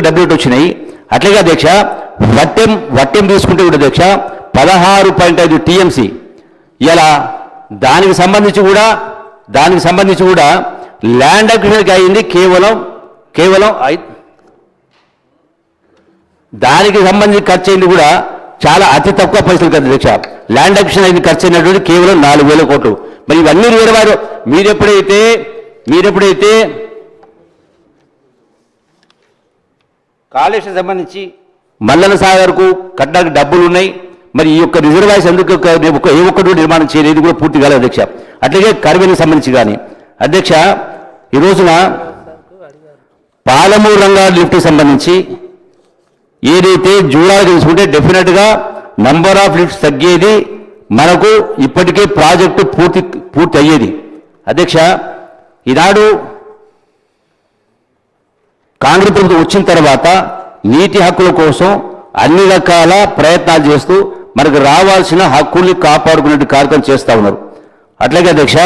డబ్ల్యూట్ వచ్చినాయి. అట్లాగే అధ్యక్ష వట్టెం తీసుకుంటే కూడా అధ్యక్ష 16.5 టీఎంసీ. ఇలా దానికి సంబంధించి కూడా ల్యాండ్ అక్విజిషన్కి అయింది కేవలం దానికి సంబంధించి ఖర్చు అయింది కూడా చాలా అతి తక్కువ పైసలు కదా అధ్యక్ష. ల్యాండ్ అక్విజిషన్ అయింది ఖర్చు అయినటువంటి కేవలం 4,000 కోట్లు. మరి ఇవన్నీ నెరవేరు. మీరెప్పుడైతే కాళేశ్వరం సంబంధించి మల్లన్న సాగర్కు కట్టడానికి డబ్బులు ఉన్నాయి, మరి ఈ యొక్క రిజర్వాయర్స్ ఎందుకు ఏ ఒక్కటి నిర్మాణం చేయలేదు కూడా పూర్తి కాలేదు అధ్యక్ష. అట్లాగే కరివేనికి సంబంధించి కానీ అధ్యక్ష ఈ రోజున పాలమూరు రంగారెడ్డి లిఫ్ట్కి సంబంధించి ఏదైతే జూడాలు తీసుకుంటే డెఫినెట్గా నంబర్ ఆఫ్ లిఫ్ట్స్ తగ్గేది, మనకు ఇప్పటికే ప్రాజెక్టు పూర్తి అయ్యేది అధ్యక్ష. ఈనాడు కాంగ్రెస్ ప్రభుత్వం వచ్చిన తర్వాత నీటి హక్కుల కోసం అన్ని రకాల ప్రయత్నాలు చేస్తూ మనకు రావాల్సిన హక్కుల్ని కాపాడుకునే కార్యక్రమం చేస్తూ ఉన్నారు. అట్లాగే అధ్యక్ష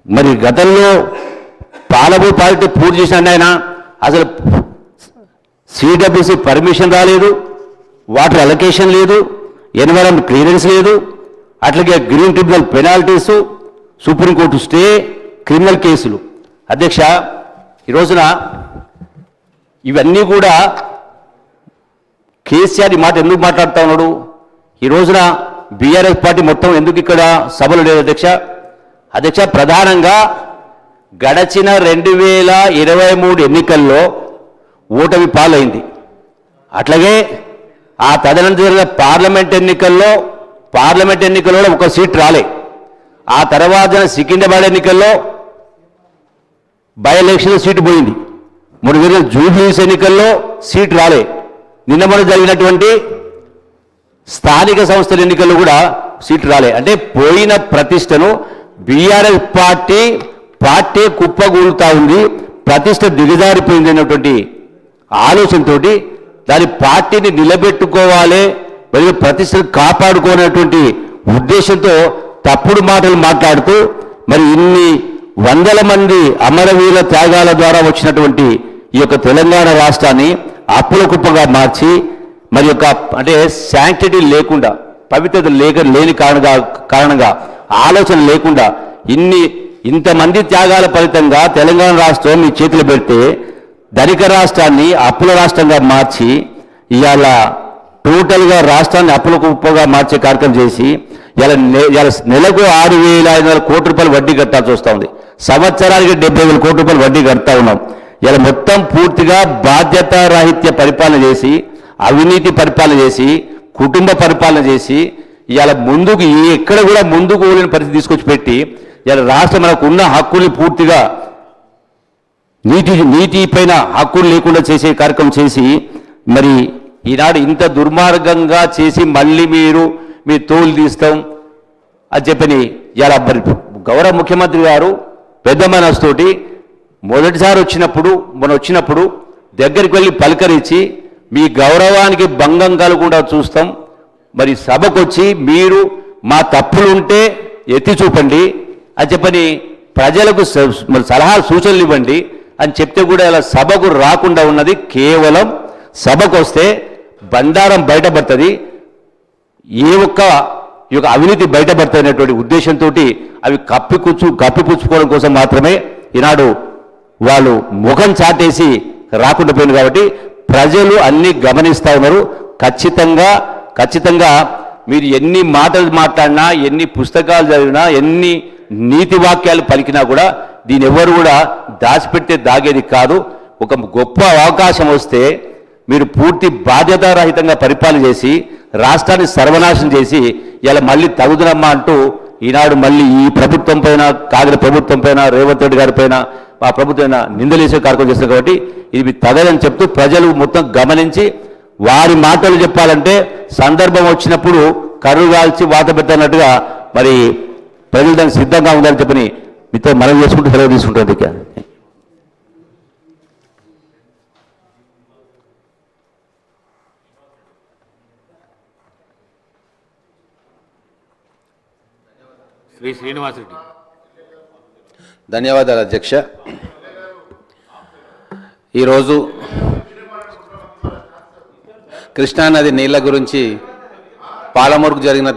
మరి గతంలో పాలమూరు ప్రాజెక్టు పూర్తి చేసిన ఆయన అసలు సిడబ్ల్యూసి పర్మిషన్ రాలేదు, వాటర్ అలొకేషన్ లేదు, ఎన్విరాన్మెంట్ క్లియరెన్స్ లేదు, అట్లాగే green tribunal penalties, supreme court stay, criminal కేసులు అధ్యక్ష. ఈ రోజున ఇవన్నీ కూడా కేసీఆర్ ఈ మాట ఎందుకు మాట్లాడుతూ ఉన్నాడు? ఈ రోజున బీఆర్ఎస్ పార్టీ మొత్తం ఎందుకు ఇక్కడ సభలు లేదు అధ్యక్ష? ప్రధానంగా గడచిన 2023 ఎన్నికల్లో ఓటమి పాలైంది. అట్లాగే ఆ తదనంతర పార్లమెంట్ ఎన్నికల్లో ఒక సీట్ రాలే. ఆ తర్వాత సికింద్రాబాద్ ఎన్నికల్లో బై ఎలక్షన్ సీటు పోయింది. మొన్న జరిగిన జూబ్లీస్ ఎన్నికల్లో సీటు రాలే. నిన్న మొన్న జరిగినటువంటి స్థానిక సంస్థల ఎన్నికల్లో కూడా సీటు రాలే. అంటే పోయిన ప్రతిష్టను బీఆర్ఎస్ పార్టీ కుప్పగూలుతా ఉంది, ప్రతిష్ట దిగజారిపోయింది అన్నటువంటి ఆలోచనతో దాని పార్టీని నిలబెట్టుకోవాలి, మరియు ప్రతిష్టను కాపాడుకోనటువంటి ఉద్దేశంతో తప్పుడు మాటలు మాట్లాడుతూ మరి ఇన్ని వందల మంది అమరవీరుల త్యాగాల ద్వారా వచ్చినటువంటి ఈ యొక్క తెలంగాణ రాష్ట్రాన్ని అప్పుల కుప్పగా మార్చి మరి యొక్క అంటే శాంక్టిటీ లేకుండా, పవిత్రత లేని కారణంగా ఆలోచన లేకుండా ఇంతమంది త్యాగాల ఫలితంగా తెలంగాణ రాష్ట్రం మీ చేతులు పెడితే ధనిక రాష్ట్రాన్ని అప్పుల రాష్ట్రంగా మార్చి ఇవాళ టోటల్గా రాష్ట్రాన్ని అప్పుల కుప్పగా మార్చే కార్యక్రమం చేసి ఇలా నెలకు 6,500 కోట్ల రూపాయలు వడ్డీ కట్టాల్సి వస్తుంది. సంవత్సరానికి 70,000 కోట్ల రూపాయలు వడ్డీ కడతా ఉన్నాం. ఇలా మొత్తం పూర్తిగా బాధ్యత రాహిత్య పరిపాలన చేసి, అవినీతి పరిపాలన చేసి, కుటుంబ పరిపాలన చేసి ఇవాళ ముందుకు ఎక్కడ కూడా ముందుకు పోలేని పరిస్థితి తీసుకొచ్చి పెట్టి ఇలా రాష్ట్రం మనకు ఉన్న హక్కుల్ని పూర్తిగా నీటి పైన హక్కులు లేకుండా చేసే కార్యక్రమం చేసి మరి ఈనాడు ఇంత దుర్మార్గంగా చేసి మళ్ళీ మీ తోలు తీస్తాం అని చెప్పని ఇలా గౌరవ ముఖ్యమంత్రి గారు పెద్ద మనసుతోటి మొదటిసారి వచ్చినప్పుడు దగ్గరికి వెళ్ళి పలకరించి మీ గౌరవానికి భంగం కలగకుండా చూస్తాం, మరి సభకు వచ్చి మీరు మా తప్పులుంటే ఎత్తి చూపండి అని చెప్పని ప్రజలకు సలహా సూచనలు ఇవ్వండి అని చెప్తే కూడా ఇలా సభకు రాకుండా ఉన్నది. కేవలం సభకు వస్తే బండారం బయటపడుతుంది, ఈ యొక్క అవినీతి బయటపడుతున్నటువంటి ఉద్దేశంతో అవి కప్పిపుచ్చుకోవడం కోసం మాత్రమే ఈనాడు వాళ్ళు ముఖం చాటేసి రాకుండా పోయింది. కాబట్టి ప్రజలు అన్ని గమనిస్తూ ఉన్నారు. ఖచ్చితంగా మీరు ఎన్ని మాటలు మాట్లాడినా, ఎన్ని పుస్తకాలు చదివినా, ఎన్ని నీతి వాక్యాలు పలికినా కూడా దీని ఎవరు కూడా దాచిపెడితే దాగేది కాదు. ఒక గొప్ప అవకాశం వస్తే మీరు పూర్తి బాధ్యతారహితంగా పరిపాలన చేసి రాష్ట్రాన్ని సర్వనాశనం చేసి ఇలా మళ్ళీ తగుదనమ్మా అంటూ ఈనాడు మళ్ళీ ఈ ప్రభుత్వం పైన, కాంగ్రెస్ ప్రభుత్వం పైన, రేవంత్ రెడ్డి గారి పైన, మా ప్రభుత్వం నిందలేసే కార్యక్రమం చేస్తారు. కాబట్టి ఇది తగదని చెప్తూ ప్రజలు మొత్తం గమనించి వారి మాటలు చెప్పాలంటే సందర్భం వచ్చినప్పుడు కర్రు కాల్చి వాత పెట్టినట్టుగా మరి ప్రజలు దానికి సిద్ధంగా ఉండాలని చెప్పని మీతో మనం చేసుకుంటూ సెలవు తీసుకుంటుంది. శ్రీ శ్రీనివాసరెడ్డి. ధన్యవాదాలు అధ్యక్ష. ఈరోజు కృష్ణానది నీళ్ల గురించి పాలమూరుకు జరిగిన